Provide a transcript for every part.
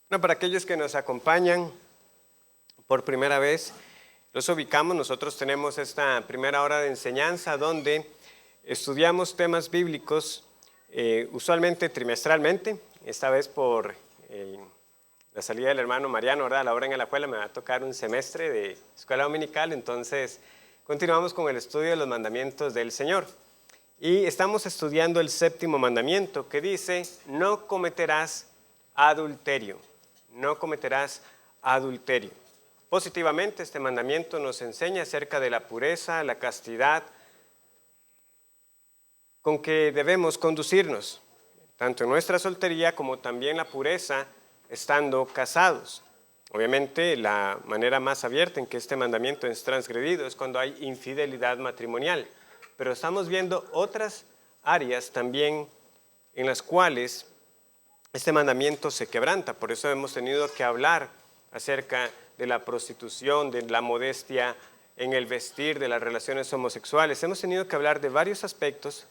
Bueno, para aquellos que nos acompañan por primera vez, los ubicamos. Nosotros tenemos esta primera hora de enseñanza donde estudiamos temas bíblicos, usualmente trimestralmente. Esta vez por la salida del hermano Mariano, ¿verdad? La hora en la escuela me va a tocar un semestre de escuela dominical, entonces continuamos con el estudio de los mandamientos del Señor. Y estamos estudiando el séptimo mandamiento que dice: no cometerás adulterio. No cometerás adulterio. Positivamente, este mandamiento nos enseña acerca de la pureza, la castidad con que debemos conducirnos, tanto en nuestra soltería como también la pureza estando casados. Obviamente, la manera más abierta en que este mandamiento es transgredido es cuando hay infidelidad matrimonial, pero estamos viendo otras áreas también en las cuales este mandamiento se quebranta. Por eso hemos tenido que hablar acerca de la prostitución, de la modestia en el vestir, de las relaciones homosexuales. Hemos tenido que hablar de varios aspectos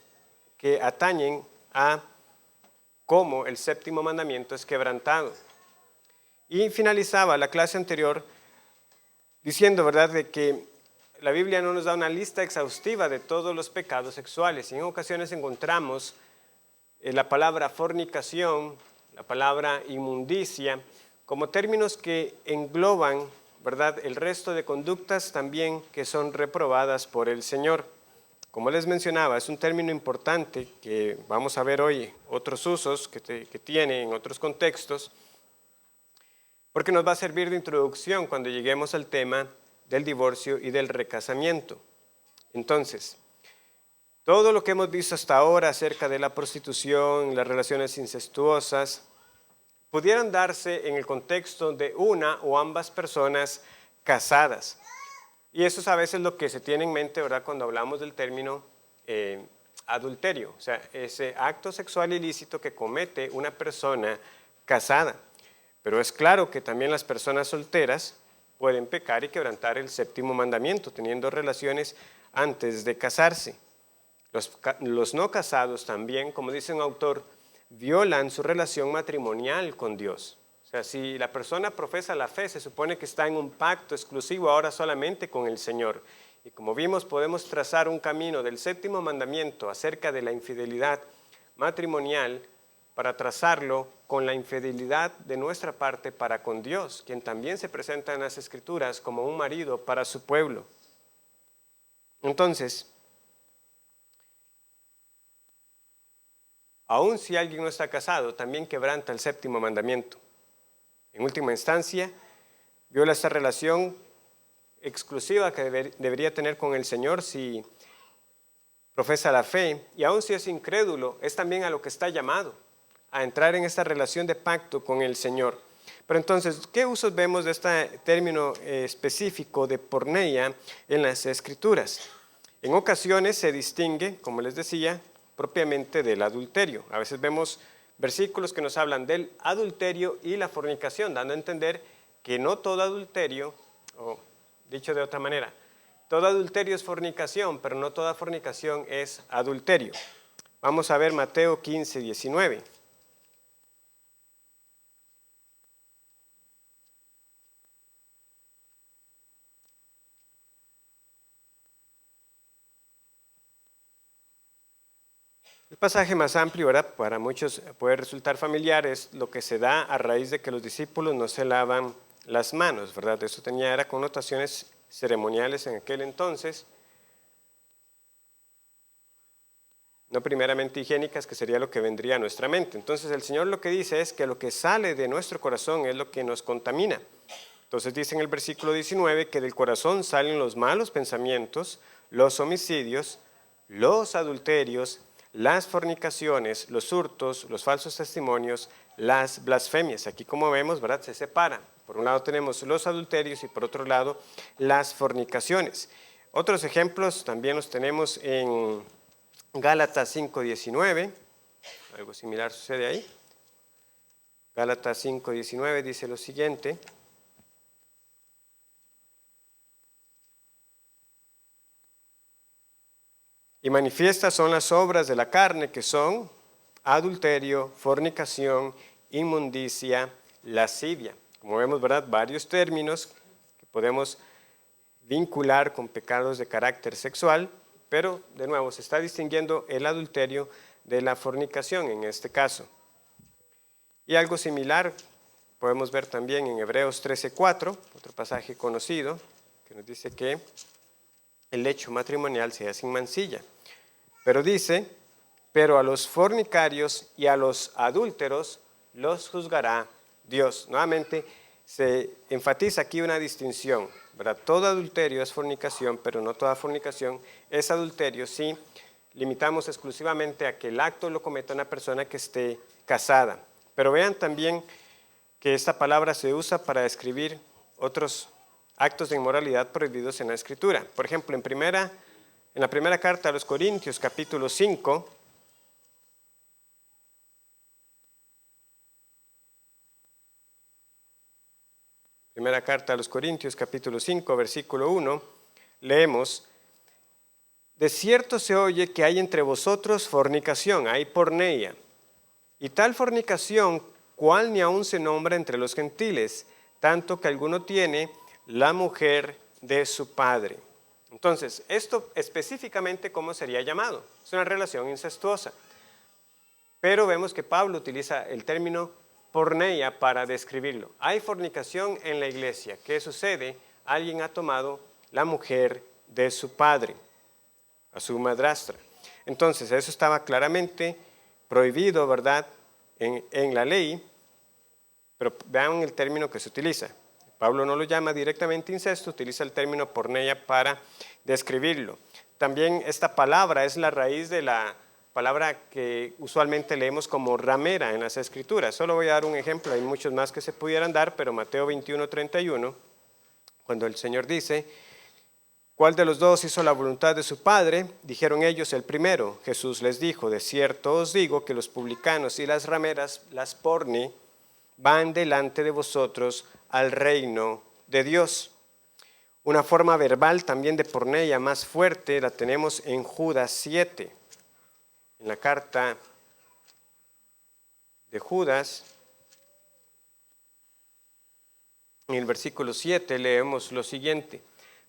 que atañen a cómo el séptimo mandamiento es quebrantado. Y finalizaba la clase anterior diciendo, ¿verdad?, de que la Biblia no nos da una lista exhaustiva de todos los pecados sexuales. Y en ocasiones encontramos la palabra fornicación, la palabra inmundicia, como términos que engloban, ¿verdad?, el resto de conductas también que son reprobadas por el Señor. Como les mencionaba, es un término importante que vamos a ver hoy otros usos que tiene en otros contextos, porque nos va a servir de introducción cuando lleguemos al tema del divorcio y del recasamiento. Entonces, todo lo que hemos visto hasta ahora acerca de la prostitución, las relaciones incestuosas, pudieran darse en el contexto de una o ambas personas casadas. Y eso es a veces lo que se tiene en mente, ¿verdad?, cuando hablamos del término adulterio, o sea, ese acto sexual ilícito que comete una persona casada. Pero es claro que también las personas solteras pueden pecar y quebrantar el séptimo mandamiento, teniendo relaciones antes de casarse. Los no casados también, como dice un autor, violan su relación matrimonial con Dios. O sea, si la persona profesa la fe, se supone que está en un pacto exclusivo ahora solamente con el Señor. Y como vimos, podemos trazar un camino del séptimo mandamiento acerca de la infidelidad matrimonial para trazarlo con la infidelidad de nuestra parte para con Dios, quien también se presenta en las Escrituras como un marido para su pueblo. Entonces, aun si alguien no está casado, también quebranta el séptimo mandamiento. En última instancia, viola esta relación exclusiva que debería tener con el Señor si profesa la fe, y aun si es incrédulo, es también a lo que está llamado, a entrar en esta relación de pacto con el Señor. Pero entonces, ¿qué usos vemos de este término específico de porneia en las Escrituras? En ocasiones se distingue, como les decía, propiamente del adulterio. A veces vemos versículos que nos hablan del adulterio y la fornicación, dando a entender que no todo adulterio, o dicho de otra manera, todo adulterio es fornicación, pero no toda fornicación es adulterio. Vamos a ver Mateo 15, 19. El pasaje más amplio, ¿verdad?, para muchos puede resultar familiar, es lo que se da a raíz de que los discípulos no se lavan las manos, ¿verdad? Eso era connotaciones ceremoniales en aquel entonces, no primeramente higiénicas, que sería lo que vendría a nuestra mente. Entonces el Señor lo que dice es que lo que sale de nuestro corazón es lo que nos contamina. Entonces dice en el versículo 19 que del corazón salen los malos pensamientos, los homicidios, los adulterios, las fornicaciones, los hurtos, los falsos testimonios, las blasfemias. Aquí, como vemos, ¿verdad?, se separa. Por un lado tenemos los adulterios y por otro lado las fornicaciones. Otros ejemplos también los tenemos en Gálatas 5:19. Algo similar sucede ahí. Gálatas 5:19 dice lo siguiente: y manifiestas son las obras de la carne, que son adulterio, fornicación, inmundicia, lascivia. Como vemos, ¿verdad? Varios términos que podemos vincular con pecados de carácter sexual, pero de nuevo se está distinguiendo el adulterio de la fornicación en este caso. Y algo similar podemos ver también en Hebreos 13:4, otro pasaje conocido, que nos dice que el lecho matrimonial sea sin mancilla. Pero dice, pero a los fornicarios y a los adúlteros los juzgará Dios. Nuevamente se enfatiza aquí una distinción, ¿verdad? Todo adulterio es fornicación, pero no toda fornicación es adulterio si limitamos exclusivamente a que el acto lo cometa una persona que esté casada. Pero vean también que esta palabra se usa para describir otros actos de inmoralidad prohibidos en la Escritura. Por ejemplo, en la primera carta a los Corintios, capítulo 5, primera carta a los Corintios, capítulo 5, versículo 1, leemos, de cierto se oye que hay entre vosotros fornicación, hay porneia, y tal fornicación, cual ni aun se nombra entre los gentiles, tanto que alguno tiene la mujer de su padre. Entonces, esto específicamente, ¿cómo sería llamado? Es una relación incestuosa. Pero vemos que Pablo utiliza el término porneia para describirlo. Hay fornicación en la iglesia. ¿Qué sucede? Alguien ha tomado la mujer de su padre, a su madrastra. Entonces, eso estaba claramente prohibido, ¿verdad?, en la ley, pero vean el término que se utiliza. Pablo no lo llama directamente incesto, utiliza el término porneia para describirlo. También esta palabra es la raíz de la palabra que usualmente leemos como ramera en las Escrituras. Solo voy a dar un ejemplo, hay muchos más que se pudieran dar, pero Mateo 21:31, cuando el Señor dice, ¿cuál de los dos hizo la voluntad de su padre? Dijeron ellos, el primero. Jesús les dijo, de cierto os digo que los publicanos y las rameras, las porni, van delante de vosotros al reino de Dios. Una forma verbal también de porneia más fuerte la tenemos en Judas 7. En la carta de Judas, en el versículo 7 leemos lo siguiente.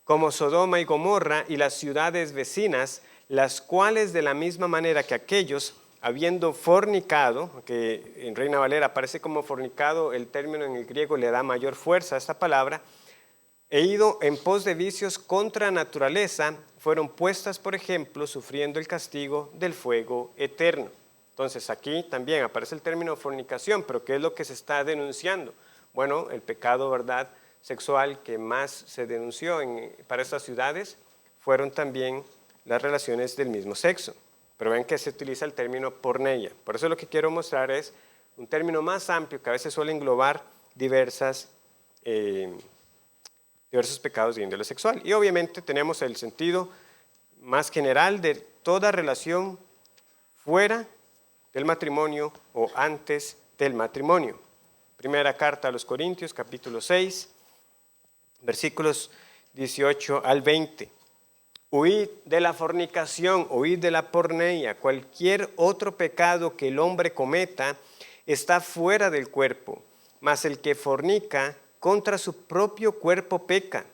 Como Sodoma y Gomorra y las ciudades vecinas, las cuales de la misma manera que aquellos, habiendo fornicado, que en Reina Valera aparece como fornicado, el término en el griego le da mayor fuerza a esta palabra, he ido en pos de vicios contra naturaleza, fueron puestas, por ejemplo, sufriendo el castigo del fuego eterno. Entonces aquí también aparece el término fornicación, pero ¿qué es lo que se está denunciando? Bueno, el pecado, ¿verdad?, sexual que más se denunció para estas ciudades fueron también las relaciones del mismo sexo. Pero ven que se utiliza el término porneia. Por eso lo que quiero mostrar es un término más amplio que a veces suele englobar diversos pecados de índole sexual. Y obviamente tenemos el sentido más general de toda relación fuera del matrimonio o antes del matrimonio. Primera carta a los Corintios, capítulo 6, versículos 18 al 20. Huid de la fornicación, huid de la porneia. Cualquier otro pecado que el hombre cometa está fuera del cuerpo, mas el que fornica contra su propio cuerpo peca.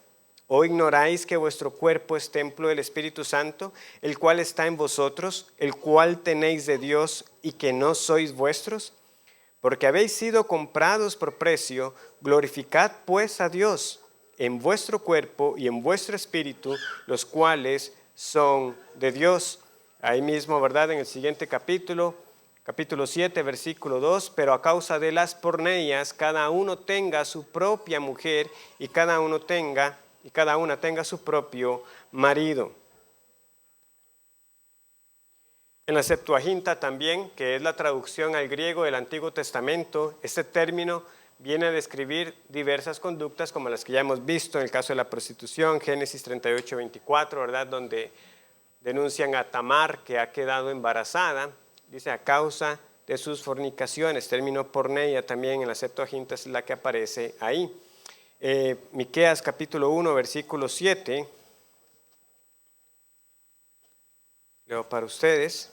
¿O ignoráis que vuestro cuerpo es templo del Espíritu Santo, el cual está en vosotros, el cual tenéis de Dios y que no sois vuestros? Porque habéis sido comprados por precio, glorificad pues a Dios en vuestro cuerpo y en vuestro espíritu, los cuales son de Dios. Ahí mismo, ¿verdad?, en el siguiente capítulo 7, versículo 2, pero a causa de las porneias, cada uno tenga su propia mujer y cada una tenga su propio marido. En la Septuaginta también, que es la traducción al griego del Antiguo Testamento, este término viene a describir diversas conductas como las que ya hemos visto en el caso de la prostitución, Génesis 38:24, ¿verdad?, donde denuncian a Tamar que ha quedado embarazada, dice a causa de sus fornicaciones, término porneia también en la Septuaginta es la que aparece ahí. Miqueas capítulo 1, versículo 7, leo para ustedes.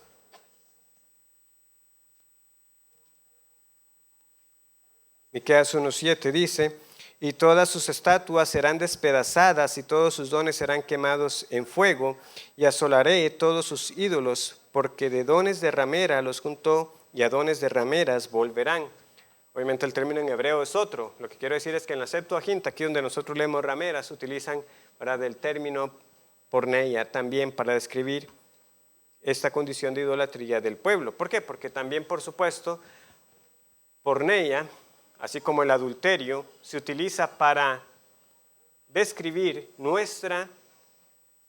Miqueas 1:7 dice: y todas sus estatuas serán despedazadas y todos sus dones serán quemados en fuego, y asolaré todos sus ídolos, porque de dones de ramera los juntó y a dones de rameras volverán. Obviamente el término en hebreo es otro. Lo que quiero decir es que en la Septuaginta, aquí donde nosotros leemos rameras, utilizan el término porneia también para describir esta condición de idolatría del pueblo. ¿Por qué? Porque también, por supuesto, porneia, así como el adulterio, se utiliza para describir nuestra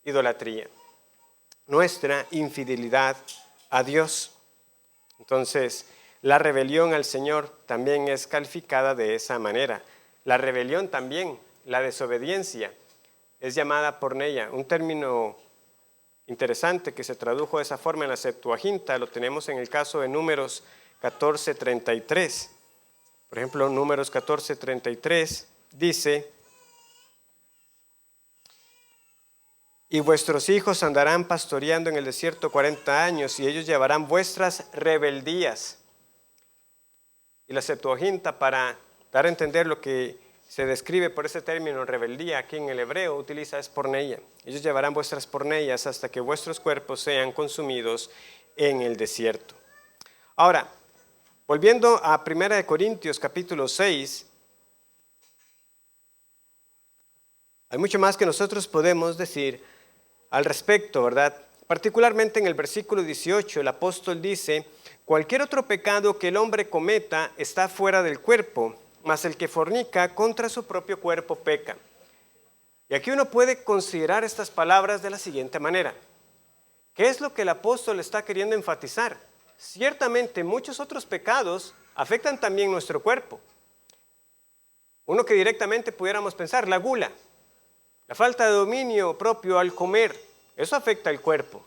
idolatría, nuestra infidelidad a Dios. Entonces, la rebelión al Señor también es calificada de esa manera. La rebelión también, la desobediencia, es llamada porneia, un término interesante que se tradujo de esa forma en la Septuaginta. Lo tenemos en el caso de Números 14:33. Por ejemplo, Números 14:33 dice: y vuestros hijos andarán pastoreando en el desierto 40 años, y ellos llevarán vuestras rebeldías. Y la Septuaginta, para dar a entender lo que se describe por ese término rebeldía aquí en el hebreo, utiliza es porneia. Ellos llevarán vuestras porneias hasta que vuestros cuerpos sean consumidos en el desierto. Ahora, volviendo a 1 Corintios capítulo 6, hay mucho más que nosotros podemos decir al respecto, ¿verdad? Particularmente en el versículo 18, el apóstol dice: cualquier otro pecado que el hombre cometa está fuera del cuerpo, mas el que fornica contra su propio cuerpo peca. Y aquí uno puede considerar estas palabras de la siguiente manera. ¿Qué es lo que el apóstol está queriendo enfatizar? Ciertamente muchos otros pecados afectan también nuestro cuerpo. Uno que directamente pudiéramos pensar, la gula, la falta de dominio propio al comer, eso afecta al cuerpo.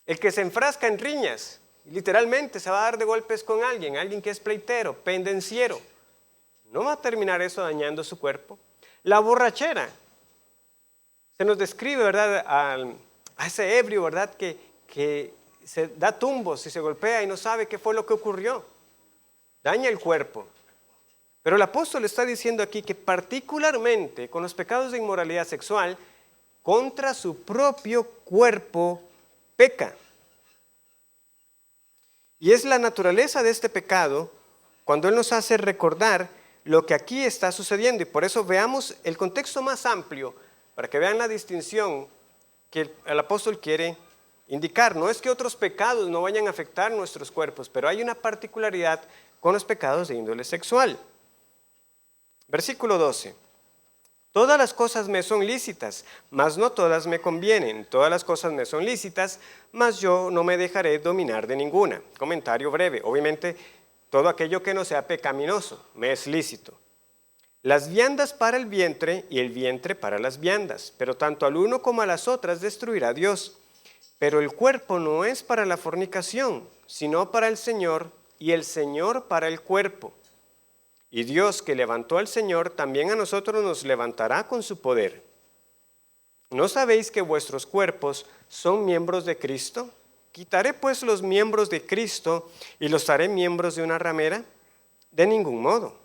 El que se enfrasca en riñas, literalmente se va a dar de golpes con alguien que es pleitero, pendenciero, ¿no va a terminar eso dañando su cuerpo? La borrachera, se nos describe, ¿verdad?, a ese ebrio, ¿verdad?, que se da tumbos y se golpea y no sabe qué fue lo que ocurrió. Daña el cuerpo. Pero el apóstol está diciendo aquí que particularmente con los pecados de inmoralidad sexual, contra su propio cuerpo peca. Y es la naturaleza de este pecado cuando él nos hace recordar lo que aquí está sucediendo. Y por eso veamos el contexto más amplio, para que vean la distinción que el apóstol quiere indicar. No es que otros pecados no vayan a afectar nuestros cuerpos, pero hay una particularidad con los pecados de índole sexual. Versículo 12. Todas las cosas me son lícitas, mas no todas me convienen. Todas las cosas me son lícitas, mas yo no me dejaré dominar de ninguna. Comentario breve. Obviamente, todo aquello que no sea pecaminoso me es lícito. Las viandas para el vientre y el vientre para las viandas, pero tanto al uno como a las otras destruirá Dios. Pero el cuerpo no es para la fornicación, sino para el Señor, y el Señor para el cuerpo. Y Dios, que levantó al Señor, también a nosotros nos levantará con su poder. ¿No sabéis que vuestros cuerpos son miembros de Cristo? ¿Quitaré pues los miembros de Cristo y los haré miembros de una ramera? De ningún modo.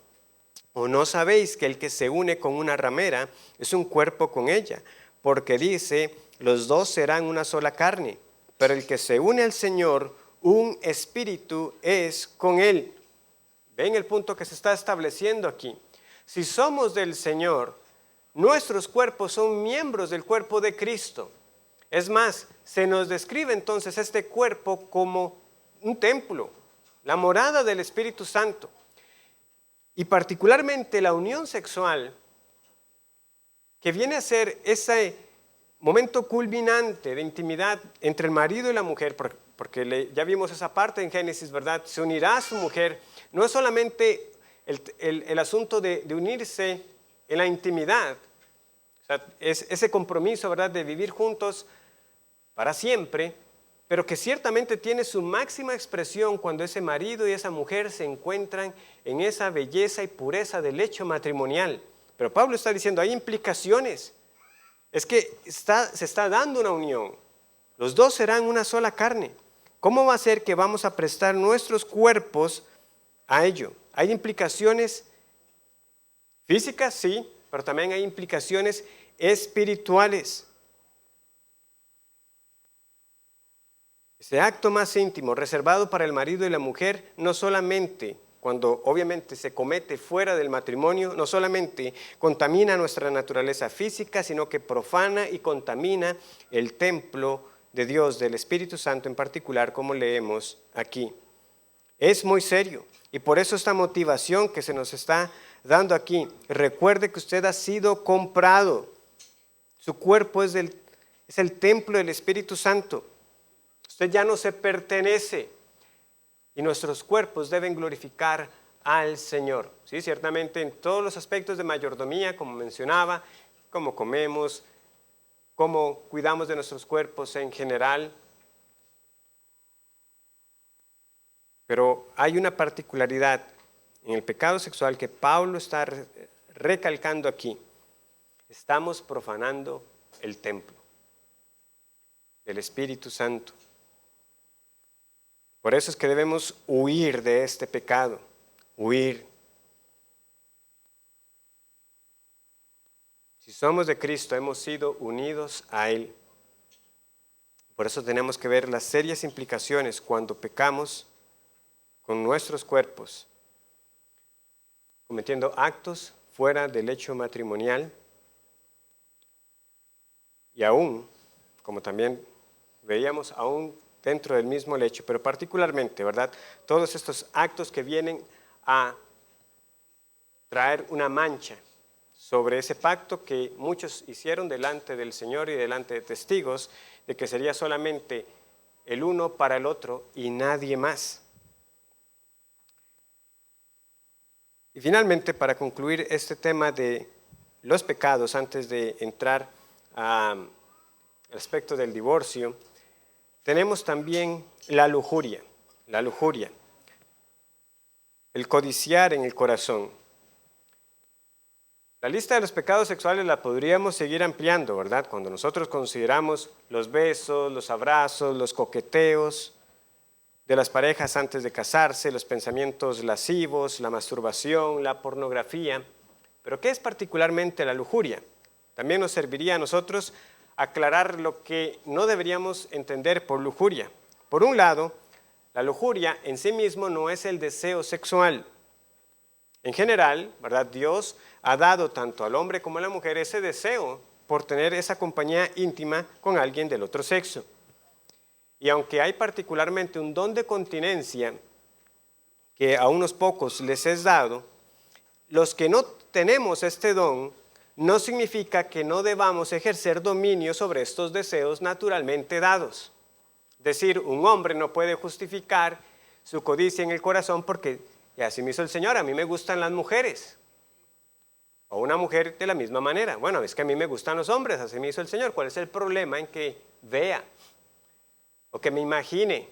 ¿O no sabéis que el que se une con una ramera es un cuerpo con ella? Porque dice, los dos serán una sola carne. Pero el que se une al Señor, un espíritu es con él. ¿Ven el punto que se está estableciendo aquí? Si somos del Señor, nuestros cuerpos son miembros del cuerpo de Cristo. Es más, se nos describe entonces este cuerpo como un templo, la morada del Espíritu Santo. Y particularmente la unión sexual, que viene a ser ese momento culminante de intimidad entre el marido y la mujer, porque ya vimos esa parte en Génesis, ¿verdad? Se unirá a su mujer. No es solamente el asunto de unirse en la intimidad, o sea, es ese compromiso, ¿verdad?, de vivir juntos para siempre, pero que ciertamente tiene su máxima expresión cuando ese marido y esa mujer se encuentran en esa belleza y pureza del hecho matrimonial. Pero Pablo está diciendo, hay implicaciones, es que se está dando una unión, los dos serán una sola carne. ¿Cómo va a ser que vamos a prestar nuestros cuerpos a ello? Hay implicaciones físicas, sí, pero también hay implicaciones espirituales. Ese acto más íntimo, reservado para el marido y la mujer, no solamente cuando obviamente se comete fuera del matrimonio, no solamente contamina nuestra naturaleza física, sino que profana y contamina el templo de Dios, del Espíritu Santo en particular, como leemos aquí. Es muy serio y por eso esta motivación que se nos está dando aquí. Recuerde que usted ha sido comprado. Su cuerpo es el templo del Espíritu Santo. Usted ya no se pertenece y nuestros cuerpos deben glorificar al Señor. Sí, ciertamente en todos los aspectos de mayordomía, como mencionaba, cómo comemos, cómo cuidamos de nuestros cuerpos en general. Pero hay una particularidad en el pecado sexual que Pablo está recalcando aquí. Estamos profanando el templo del Espíritu Santo. Por eso es que debemos huir de este pecado, huir. Si somos de Cristo, hemos sido unidos a Él. Por eso tenemos que ver las serias implicaciones cuando pecamos con nuestros cuerpos, cometiendo actos fuera del hecho matrimonial y aún, como también veíamos, aún dentro del mismo lecho, pero particularmente, ¿verdad? Todos estos actos que vienen a traer una mancha sobre ese pacto que muchos hicieron delante del Señor y delante de testigos, de que sería solamente el uno para el otro y nadie más. Y finalmente, para concluir este tema de los pecados, antes de entrar al aspecto del divorcio, tenemos también la lujuria, el codiciar en el corazón. La lista de los pecados sexuales la podríamos seguir ampliando, ¿verdad? Cuando nosotros consideramos los besos, los abrazos, los coqueteos de las parejas antes de casarse, los pensamientos lascivos, la masturbación, la pornografía. ¿Pero qué es particularmente la lujuria? También nos serviría a nosotros aclarar lo que no deberíamos entender por lujuria. Por un lado, la lujuria en sí mismo no es el deseo sexual. En general, ¿verdad? Dios ha dado tanto al hombre como a la mujer ese deseo por tener esa compañía íntima con alguien del otro sexo. Y aunque hay particularmente un don de continencia que a unos pocos les es dado, los que no tenemos este don no significa que no debamos ejercer dominio sobre estos deseos naturalmente dados. Es decir, un hombre no puede justificar su codicia en el corazón porque y así me hizo el Señor, a mí me gustan las mujeres. O una mujer de la misma manera. Bueno, es que a mí me gustan los hombres, así me hizo el Señor. ¿Cuál es el problema en que vea o que me imagine?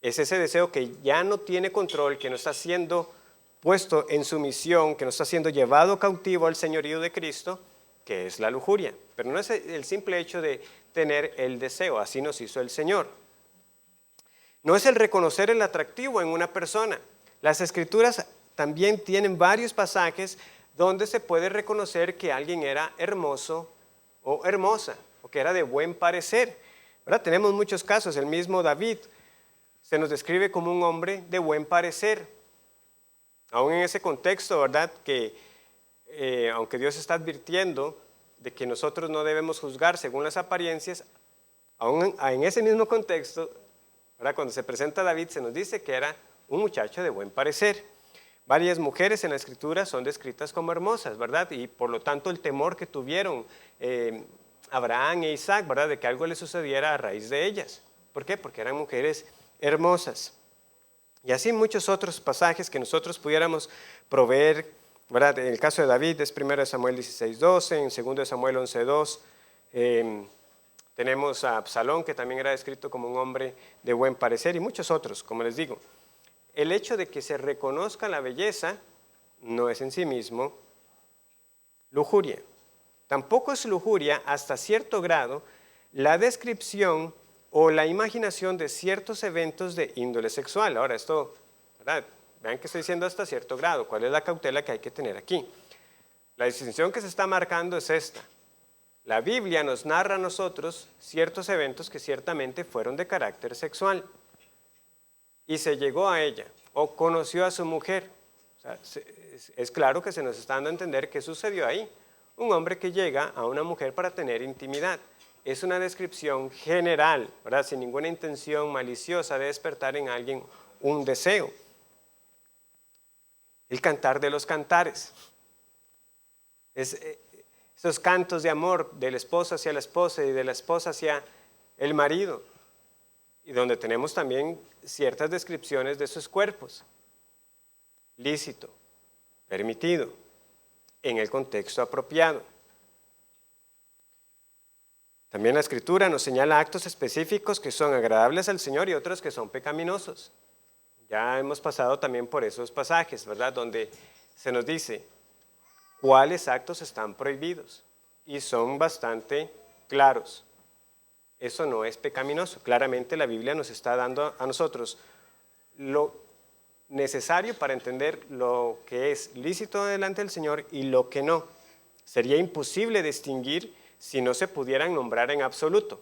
Es ese deseo que ya no tiene control, que no está siendo puesto en sumisión, que no está siendo llevado cautivo al señorío de Cristo, que es la lujuria. Pero no es el simple hecho de tener el deseo, así nos hizo el Señor. No es el reconocer el atractivo en una persona. Las Escrituras también tienen varios pasajes donde se puede reconocer que alguien era hermoso o hermosa, o que era de buen parecer. ¿Verdad? Tenemos muchos casos. El mismo David se nos describe como un hombre de buen parecer. Aún en ese contexto, ¿verdad? Que aunque Dios está advirtiendo de que nosotros no debemos juzgar según las apariencias, aún en ese mismo contexto, ¿verdad? Cuando se presenta David se nos dice que era un muchacho de buen parecer. Varias mujeres en la Escritura son descritas como hermosas, ¿verdad? Y por lo tanto el temor que tuvieron Abraham e Isaac, ¿verdad? De que algo les sucediera a raíz de ellas. ¿Por qué? Porque eran mujeres hermosas. Y así muchos otros pasajes que nosotros pudiéramos proveer, ¿verdad? En el caso de David es 1 Samuel 16:12, en 2 Samuel 11:2. Tenemos a Absalón, que también era descrito como un hombre de buen parecer, y muchos otros, como les digo. El hecho de que se reconozca la belleza no es en sí mismo lujuria. Tampoco es lujuria hasta cierto grado la descripción o la imaginación de ciertos eventos de índole sexual. Ahora, esto, ¿verdad? Vean que estoy diciendo hasta cierto grado. ¿Cuál es la cautela que hay que tener aquí? La distinción que se está marcando es esta. La Biblia nos narra a nosotros ciertos eventos que ciertamente fueron de carácter sexual. Y se llegó a ella, o conoció a su mujer. O sea, es claro que se nos está dando a entender qué sucedió ahí. Un hombre que llega a una mujer para tener intimidad. Es una descripción general, ¿verdad? Sin ninguna intención maliciosa de despertar en alguien un deseo. El cantar de los cantares. Esos cantos de amor del esposo hacia la esposa y de la esposa hacia el marido. Y donde tenemos también ciertas descripciones de sus cuerpos. Lícito, permitido, en el contexto apropiado. También la Escritura nos señala actos específicos que son agradables al Señor y otros que son pecaminosos. Ya hemos pasado también por esos pasajes, ¿verdad? Donde se nos dice cuáles actos están prohibidos y son bastante claros. Eso no es pecaminoso. Claramente la Biblia nos está dando a nosotros lo necesario para entender lo que es lícito delante del Señor y lo que no. Sería imposible distinguir si no se pudieran nombrar en absoluto.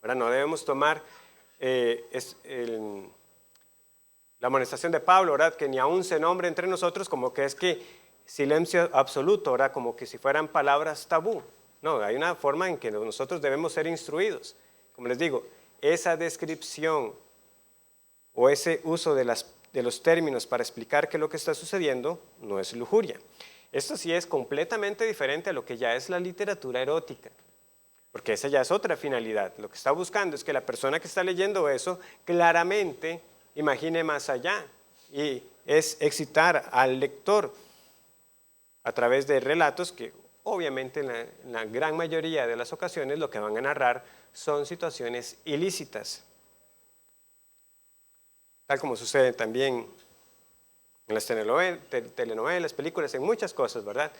Ahora no debemos tomar la amonestación de Pablo, ¿verdad? Que ni aún se nombre entre nosotros como que es que silencio absoluto, ¿verdad? Como que si fueran palabras tabú. No, hay una forma en que nosotros debemos ser instruidos. Como les digo, esa descripción o ese uso de los términos para explicar qué es lo que está sucediendo no es lujuria. Esto sí es completamente diferente a lo que ya es la literatura erótica, porque esa ya es otra finalidad. Lo que está buscando es que la persona que está leyendo eso claramente imagine más allá y es excitar al lector a través de relatos que obviamente en la gran mayoría de las ocasiones lo que van a narrar son situaciones ilícitas. Tal como sucede también en las telenovelas, películas, en muchas cosas, ¿verdad?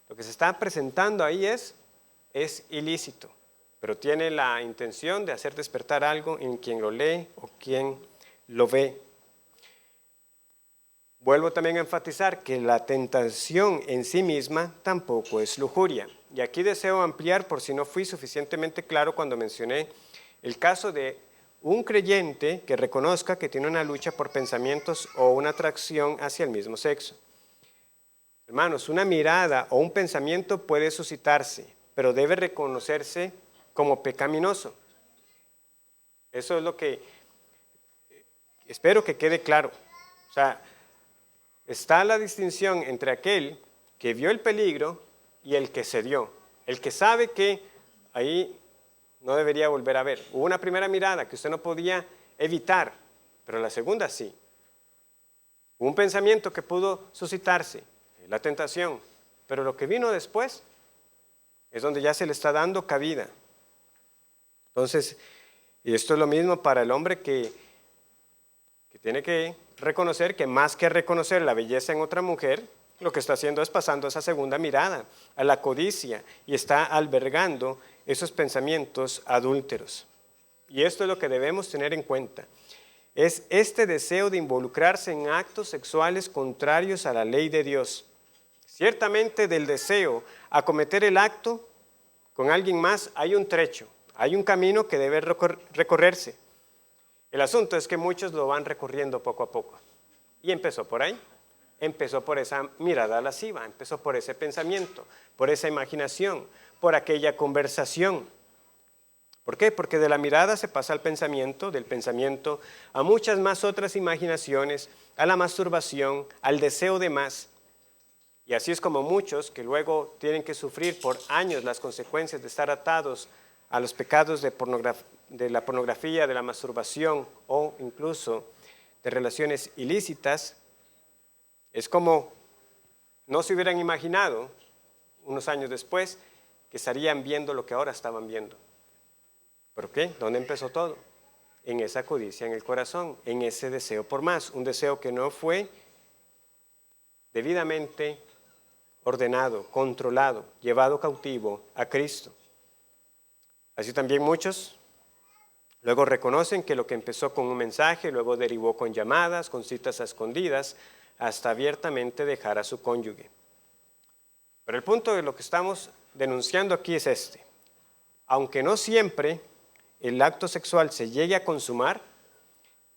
Lo que se está presentando ahí es ilícito, pero tiene la intención de hacer despertar algo en quien lo lee o quien lo ve. Vuelvo también a enfatizar que la tentación en sí misma tampoco es lujuria. Y aquí deseo ampliar por si no fui suficientemente claro cuando mencioné el caso de un creyente que reconozca que tiene una lucha por pensamientos o una atracción hacia el mismo sexo. Hermanos, una mirada o un pensamiento puede suscitarse, pero debe reconocerse como pecaminoso. Eso es lo que espero que quede claro. O sea, está la distinción entre aquel que vio el peligro y el que cedió. El que sabe que ahí no debería volver a ver. Hubo una primera mirada que usted no podía evitar, pero la segunda sí. Hubo un pensamiento que pudo suscitarse, la tentación, pero lo que vino después es donde ya se le está dando cabida. Entonces, y esto es lo mismo para el hombre que tiene que reconocer que más que reconocer la belleza en otra mujer, lo que está haciendo es pasando esa segunda mirada a la codicia y está albergando esos pensamientos adúlteros. Y esto es lo que debemos tener en cuenta. Es este deseo de involucrarse en actos sexuales contrarios a la ley de Dios. Ciertamente del deseo a cometer el acto con alguien más hay un trecho, hay un camino que debe recorrerse. El asunto es que muchos lo van recorriendo poco a poco. Y empezó por ahí. Empezó por esa mirada lasciva, empezó por ese pensamiento, por esa imaginación, por aquella conversación. ¿Por qué? Porque de la mirada se pasa al pensamiento, del pensamiento a muchas más otras imaginaciones, a la masturbación, al deseo de más. Y así es como muchos que luego tienen que sufrir por años las consecuencias de estar atados a los pecados de la pornografía, de la masturbación o incluso de relaciones ilícitas. Es como no se hubieran imaginado unos años después que estarían viendo lo que ahora estaban viendo. ¿Por qué? ¿Dónde empezó todo? En esa codicia en el corazón, en ese deseo por más, un deseo que no fue debidamente ordenado, controlado, llevado cautivo a Cristo. Así también muchos Luego reconocen que lo que empezó con un mensaje, luego derivó con llamadas, con citas a escondidas, hasta abiertamente dejar a su cónyuge. Pero el punto de lo que estamos denunciando aquí es este. Aunque no siempre el acto sexual se llegue a consumar,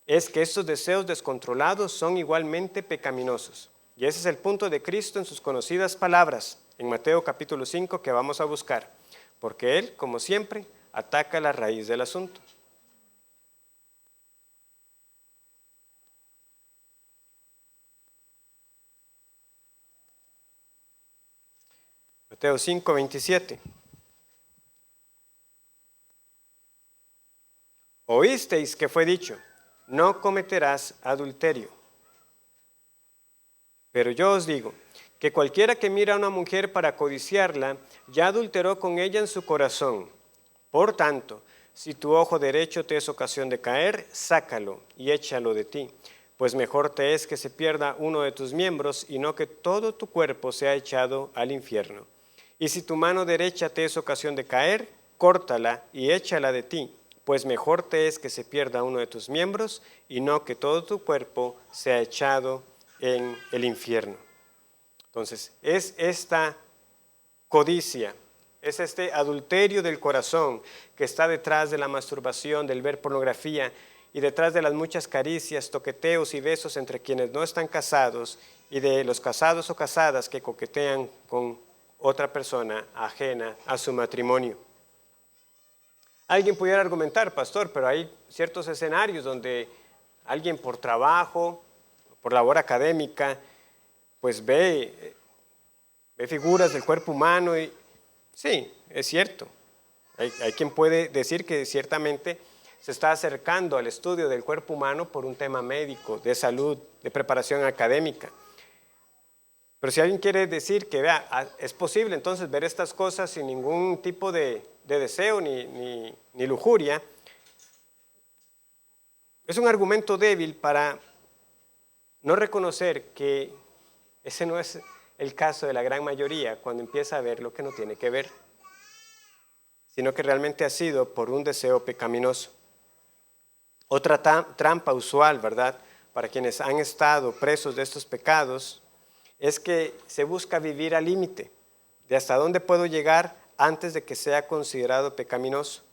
es que estos deseos descontrolados son igualmente pecaminosos. Y ese es el punto de Cristo en sus conocidas palabras en Mateo capítulo 5 que vamos a buscar. Porque Él, como siempre, ataca la raíz del asunto. Mateo 5, 27. Oísteis que fue dicho, no cometerás adulterio. Pero yo os digo, que cualquiera que mira a una mujer para codiciarla, ya adulteró con ella en su corazón. Por tanto, si tu ojo derecho te es ocasión de caer, sácalo y échalo de ti, pues mejor te es que se pierda uno de tus miembros y no que todo tu cuerpo sea echado al infierno. Y si tu mano derecha te es ocasión de caer, córtala y échala de ti, pues mejor te es que se pierda uno de tus miembros y no que todo tu cuerpo sea echado en el infierno. Entonces, es esta codicia, es este adulterio del corazón que está detrás de la masturbación, del ver pornografía y detrás de las muchas caricias, toqueteos y besos entre quienes no están casados y de los casados o casadas que coquetean con otra persona ajena a su matrimonio. Alguien pudiera argumentar, pastor, pero hay ciertos escenarios donde alguien por trabajo, por labor académica, pues ve figuras del cuerpo humano y sí, es cierto. Hay quien puede decir que ciertamente se está acercando al estudio del cuerpo humano por un tema médico, de salud, de preparación académica. Pero si alguien quiere decir que vea, es posible entonces ver estas cosas sin ningún tipo de deseo ni lujuria, es un argumento débil para no reconocer que ese no es el caso de la gran mayoría cuando empieza a ver lo que no tiene que ver, sino que realmente ha sido por un deseo pecaminoso. Otra trampa usual, ¿verdad?, para quienes han estado presos de estos pecados, es que se busca vivir al límite de hasta dónde puedo llegar antes de que sea considerado pecaminoso.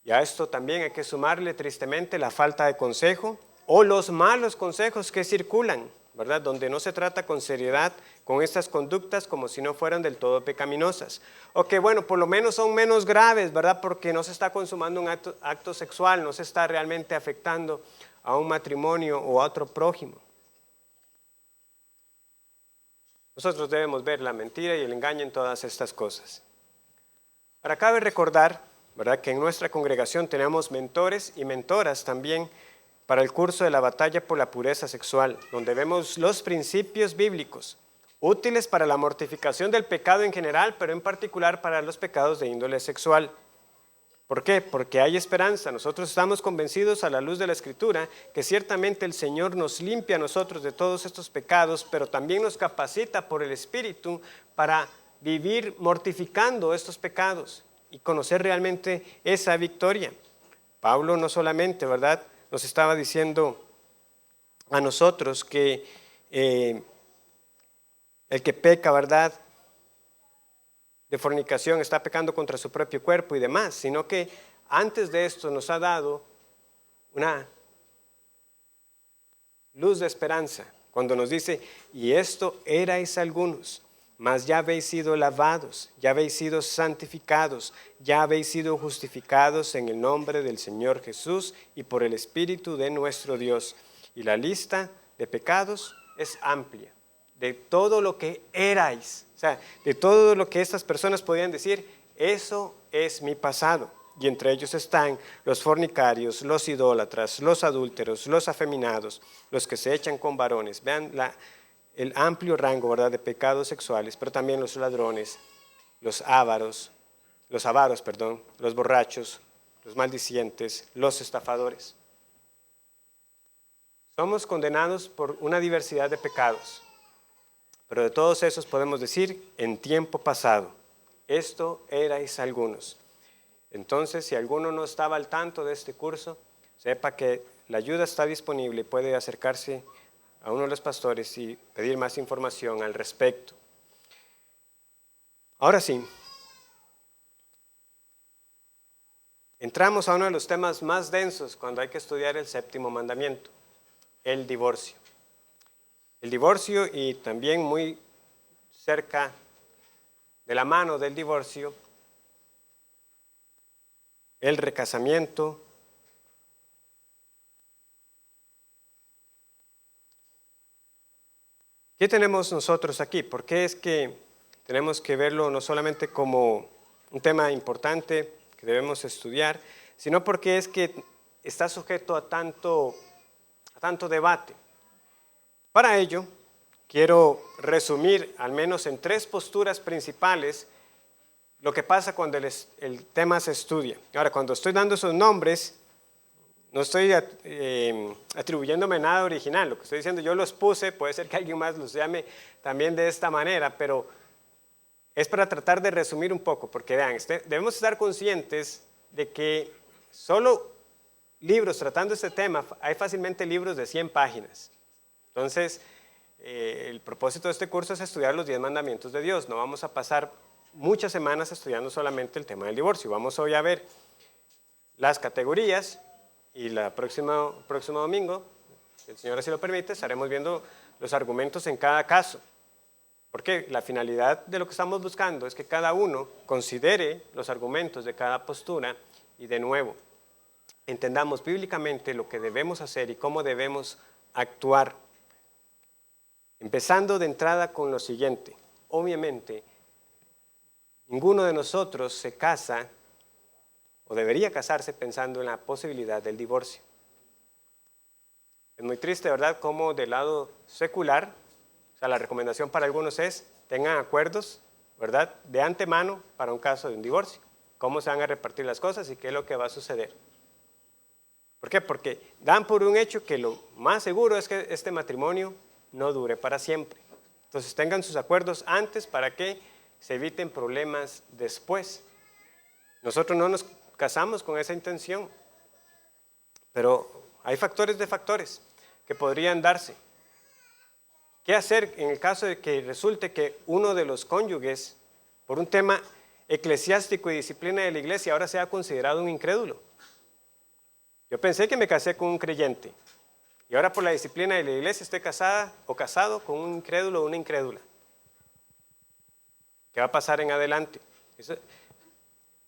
Y a esto también hay que sumarle tristemente la falta de consejo o los malos consejos que circulan, ¿verdad?, donde no se trata con seriedad con estas conductas como si no fueran del todo pecaminosas. O que bueno, por lo menos son menos graves, ¿verdad?, porque no se está consumando un acto sexual, no se está realmente afectando a un matrimonio o a otro prójimo. Nosotros debemos ver la mentira y el engaño en todas estas cosas. Ahora cabe recordar, ¿verdad?, que en nuestra congregación tenemos mentores y mentoras también para el curso de la batalla por la pureza sexual, donde vemos los principios bíblicos, útiles para la mortificación del pecado en general, pero en particular para los pecados de índole sexual. ¿Por qué? Porque hay esperanza. Nosotros estamos convencidos a la luz de la Escritura que ciertamente el Señor nos limpia a nosotros de todos estos pecados, pero también nos capacita por el Espíritu para vivir mortificando estos pecados y conocer realmente esa victoria. Pablo no solamente, ¿verdad?, nos estaba diciendo a nosotros que el que peca, ¿verdad?, de fornicación está pecando contra su propio cuerpo y demás, sino que antes de esto nos ha dado una luz de esperanza cuando nos dice, y esto erais algunos, mas ya habéis sido lavados, ya habéis sido santificados, ya habéis sido justificados en el nombre del Señor Jesús y por el Espíritu de nuestro Dios. Y la lista de pecados es amplia, de todo lo que erais, o sea, de todo lo que estas personas podían decir, eso es mi pasado. Y entre ellos están los fornicarios, los idólatras, los adúlteros, los afeminados, los que se echan con varones. Vean el amplio rango, ¿verdad?, de pecados sexuales, pero también los ladrones, los avaros, los borrachos, los maldicientes, los estafadores. Somos condenados por una diversidad de pecados, pero de todos esos podemos decir en tiempo pasado, esto erais algunos. Entonces, si alguno no estaba al tanto de este curso, sepa que la ayuda está disponible y puede acercarse a uno de los pastores y pedir más información al respecto. Ahora sí, entramos a uno de los temas más densos cuando hay que estudiar el séptimo mandamiento, el divorcio. El divorcio y también muy cerca de la mano del divorcio, el recasamiento. ¿Qué tenemos nosotros aquí? ¿Por qué es que tenemos que verlo no solamente como un tema importante que debemos estudiar, sino porque es que está sujeto a tanto debate? Para ello, quiero resumir al menos en 3 posturas principales lo que pasa cuando el tema se estudia. Ahora, cuando estoy dando esos nombres, no estoy atribuyéndome nada original. Lo que estoy diciendo, yo los puse, puede ser que alguien más los llame también de esta manera, pero es para tratar de resumir un poco, porque vean, debemos estar conscientes de que solo libros tratando este tema, hay fácilmente libros de 100 páginas. Entonces, el propósito de este curso es estudiar los 10 mandamientos de Dios. No vamos a pasar muchas semanas estudiando solamente el tema del divorcio. Vamos hoy a ver las categorías y el próximo domingo, si el Señor así lo permite, estaremos viendo los argumentos en cada caso. Porque la finalidad de lo que estamos buscando es que cada uno considere los argumentos de cada postura y de nuevo entendamos bíblicamente lo que debemos hacer y cómo debemos actuar. Empezando de entrada con lo siguiente. Obviamente, ninguno de nosotros se casa o debería casarse pensando en la posibilidad del divorcio. Es muy triste, ¿verdad?, cómo del lado secular, o sea, la recomendación para algunos es tengan acuerdos, ¿verdad?, de antemano para un caso de un divorcio. Cómo se van a repartir las cosas y qué es lo que va a suceder. ¿Por qué? Porque dan por un hecho que lo más seguro es que este matrimonio no dure para siempre. Entonces tengan sus acuerdos antes para que se eviten problemas después. Nosotros no nos casamos con esa intención, pero hay factores de factores que podrían darse. ¿Qué hacer en el caso de que resulte que uno de los cónyuges, por un tema eclesiástico y disciplina de la iglesia, ahora sea considerado un incrédulo? Yo pensé que me casé con un creyente y ahora por la disciplina de la iglesia estoy casada o casado con un incrédulo o una incrédula. ¿Qué va a pasar en adelante?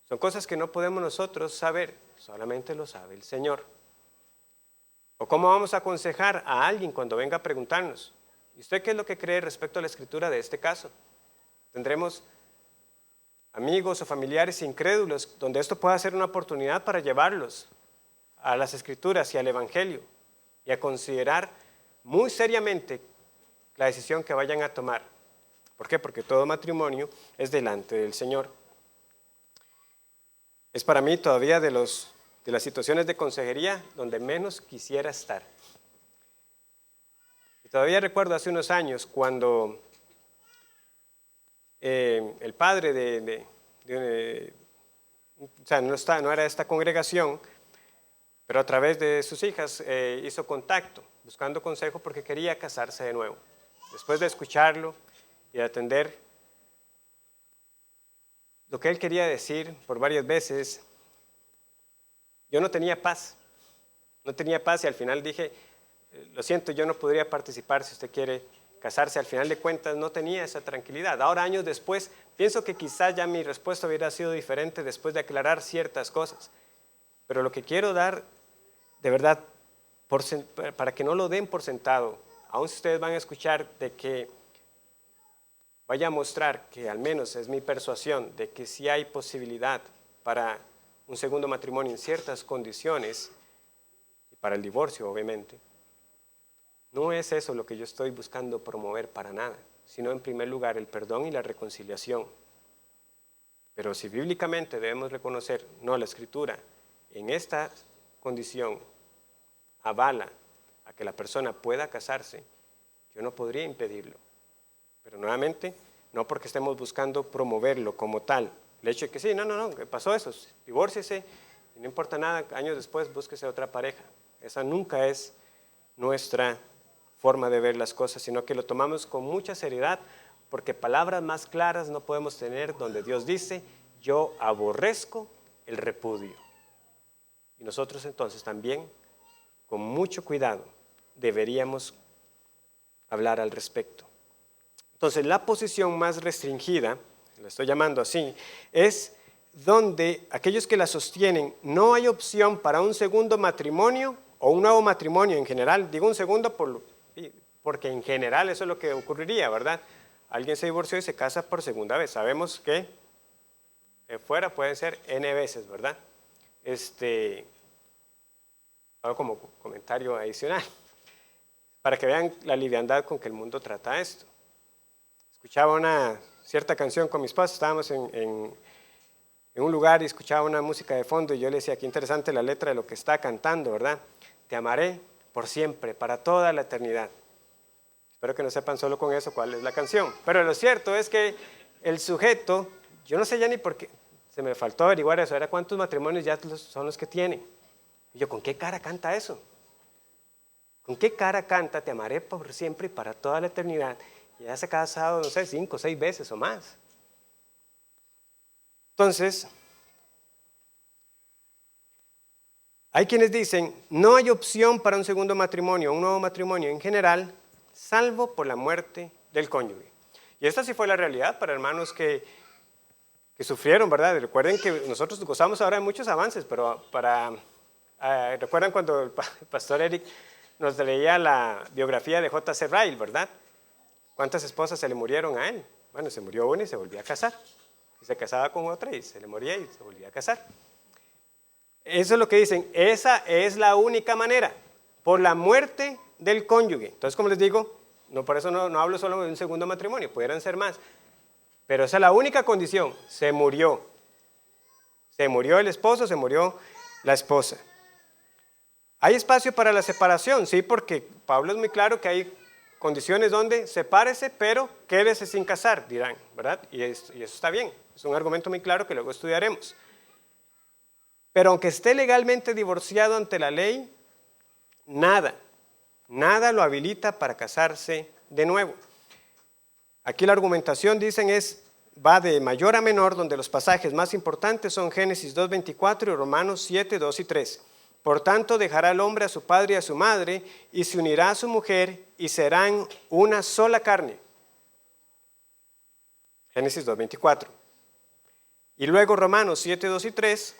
Son cosas que no podemos nosotros saber, solamente lo sabe el Señor. ¿O cómo vamos a aconsejar a alguien cuando venga a preguntarnos? ¿Y usted qué es lo que cree respecto a la escritura de este caso? Tendremos amigos o familiares incrédulos donde esto pueda ser una oportunidad para llevarlos a las escrituras y al evangelio y a considerar muy seriamente la decisión que vayan a tomar. ¿Por qué? Porque todo matrimonio es delante del Señor. Es para mí todavía de las situaciones de consejería donde menos quisiera estar. Y todavía recuerdo hace unos años cuando el padre o sea, no era de esta congregación, pero a través de sus hijas hizo contacto, buscando consejo porque quería casarse de nuevo. Después de escucharlo y de atender lo que él quería decir por varias veces, yo no tenía paz. No tenía paz y al final dije, lo siento, yo no podría participar si usted quiere casarse. Al final de cuentas no tenía esa tranquilidad. Ahora, años después, pienso que quizás ya mi respuesta hubiera sido diferente después de aclarar ciertas cosas. Pero lo que quiero dar, de verdad, para que no lo den por sentado, aun si ustedes van a escuchar de que vaya a mostrar que al menos es mi persuasión de que sí hay posibilidad para un segundo matrimonio en ciertas condiciones, y para el divorcio obviamente, no es eso lo que yo estoy buscando promover para nada, sino en primer lugar el perdón y la reconciliación. Pero si bíblicamente debemos reconocer, no, la Escritura en esta condición avala a que la persona pueda casarse, yo no podría impedirlo. Pero nuevamente, no porque estemos buscando promoverlo como tal, El hecho de que sí, no, que pasó eso, divórciese, y no importa nada, años después búsquese otra pareja. Esa nunca es nuestra forma de ver las cosas, sino que lo tomamos con mucha seriedad, porque palabras más claras no podemos tener donde Dios dice, yo aborrezco el repudio. Y nosotros entonces también, con mucho cuidado, deberíamos hablar al respecto. Entonces, la posición más restringida, la estoy llamando así, es donde aquellos que la sostienen no hay opción para un segundo matrimonio o un nuevo matrimonio en general. Digo un segundo porque en general eso es lo que ocurriría, ¿verdad? Alguien se divorció y se casa por segunda vez. Sabemos que fuera pueden ser N veces, ¿verdad? Hago como comentario adicional, para que vean la liviandad con que el mundo trata esto. Escuchaba una cierta canción con mis padres, estábamos en un lugar y escuchaba una música de fondo y yo le decía, qué interesante la letra de lo que está cantando, ¿verdad? Te amaré por siempre, para toda la eternidad. Espero que no sepan solo con eso cuál es la canción. Pero lo cierto es que el sujeto, yo no sé ya ni por qué, se me faltó averiguar eso, era cuántos matrimonios ya son los que tiene. Y yo, ¿con qué cara canta eso? ¿Con qué cara canta te amaré por siempre y para toda la eternidad? Y ya se ha casado, no sé, 5 o 6 veces o más. Entonces, hay quienes dicen, no hay opción para un segundo matrimonio, un nuevo matrimonio en general, salvo por la muerte del cónyuge. Y esta sí fue la realidad para hermanos que sufrieron, ¿verdad? Recuerden que nosotros gozamos ahora de muchos avances, pero recuerdan cuando el pastor Eric nos leía la biografía de J.C. Ryle, ¿verdad? ¿Cuántas esposas se le murieron a él? Bueno, se murió una y se volvía a casar. Y se casaba con otra y se le moría y se volvía a casar. Eso es lo que dicen, esa es la única manera, por la muerte del cónyuge. Entonces, como les digo, por eso no hablo solo de un segundo matrimonio, pudieran ser más. Pero esa es la única condición, se murió. Se murió el esposo, se murió la esposa. ¿Hay espacio para la separación? Sí, porque Pablo es muy claro que hay condiciones donde sepárese, pero quédese sin casar, dirán, ¿verdad? Y eso está bien, es un argumento muy claro que luego estudiaremos. Pero aunque esté legalmente divorciado ante la ley, nada lo habilita para casarse de nuevo. Aquí la argumentación, dicen, va de mayor a menor, donde los pasajes más importantes son Génesis 2:24 y Romanos 7:2 y 3. Por tanto, dejará el hombre a su padre y a su madre, y se unirá a su mujer, y serán una sola carne. Génesis 2:24. Y luego Romanos 7:2 y 3,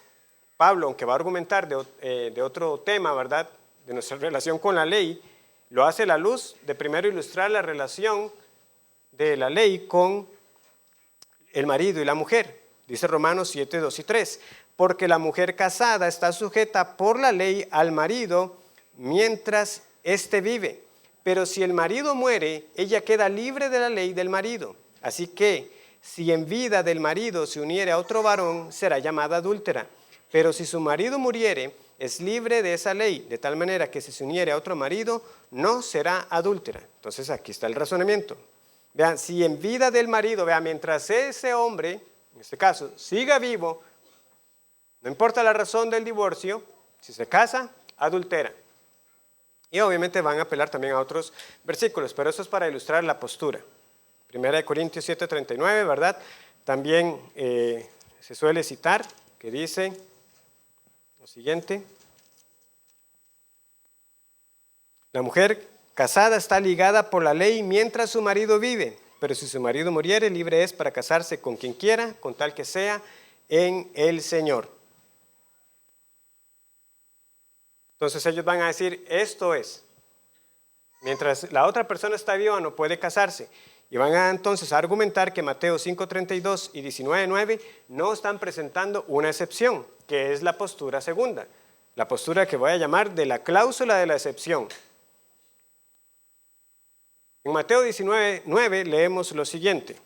Pablo, aunque va a argumentar de otro tema, ¿verdad?, de nuestra relación con la ley, lo hace a la luz de primero ilustrar la relación de la ley con el marido y la mujer. Dice Romanos 7:2 y 3. Porque la mujer casada está sujeta por la ley al marido mientras éste vive. Pero si el marido muere, ella queda libre de la ley del marido. Así que, si en vida del marido se uniere a otro varón, será llamada adúltera. Pero si su marido muriere, es libre de esa ley, de tal manera que si se uniere a otro marido, no será adúltera. Entonces aquí está el razonamiento. Vean, si en vida del marido, mientras ese hombre, en este caso, siga vivo, no importa la razón del divorcio, si se casa, adultera. Y obviamente van a apelar también a otros versículos, pero eso es para ilustrar la postura. 1 Corintios 7:39, ¿verdad? También se suele citar, que dice lo siguiente. La mujer casada está ligada por la ley mientras su marido vive, pero si su marido muriere, libre es para casarse con quien quiera, con tal que sea en el Señor. Entonces ellos van a decir, esto es, mientras la otra persona está viva no puede casarse. Y van a entonces a argumentar que Mateo 5:32 y 19:9 no están presentando una excepción, que es la postura segunda, la postura que voy a llamar de la cláusula de la excepción. En Mateo 19:9 leemos lo siguiente.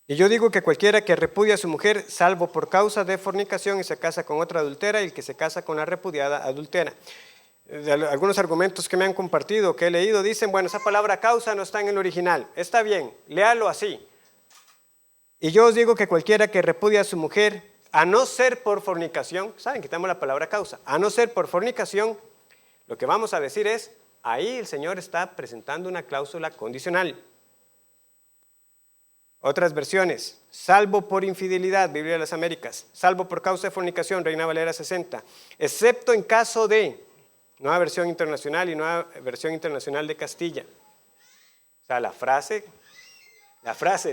Y yo digo que cualquiera que repudia a su mujer, salvo por causa de fornicación y se casa con otra adultera, y el que se casa con la repudiada adultera. Algunos argumentos que me han compartido, que he leído, dicen, bueno, esa palabra causa no está en el original. Está bien, léalo así. Y yo os digo que cualquiera que repudia a su mujer, a no ser por fornicación, ¿saben? Quitamos la palabra causa. A no ser por fornicación, lo que vamos a decir es, ahí el Señor está presentando una cláusula condicional. Otras versiones, salvo por infidelidad, Biblia de las Américas, salvo por causa de fornicación, Reina Valera 60, excepto en caso de, Nueva Versión Internacional y Nueva Versión Internacional de Castilla. O sea, la frase,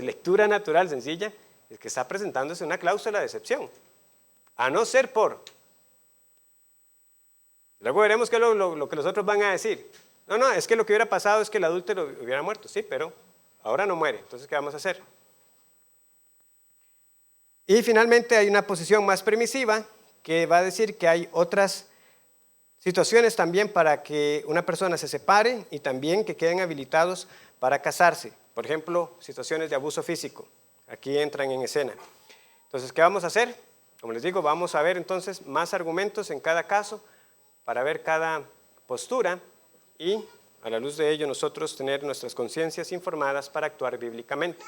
lectura natural sencilla, es que está presentándose una cláusula de excepción, a no ser por. Luego veremos qué es lo que los otros van a decir. No, es que lo que hubiera pasado es que el adúltero hubiera muerto, sí, pero ahora no muere, entonces ¿qué vamos a hacer? Y finalmente hay una posición más permisiva que va a decir que hay otras situaciones también para que una persona se separe y también que queden habilitados para casarse. Por ejemplo, situaciones de abuso físico. Aquí entran en escena. Entonces, ¿qué vamos a hacer? Como les digo, vamos a ver entonces más argumentos en cada caso para ver cada postura y a la luz de ello nosotros tener nuestras conciencias informadas para actuar bíblicamente.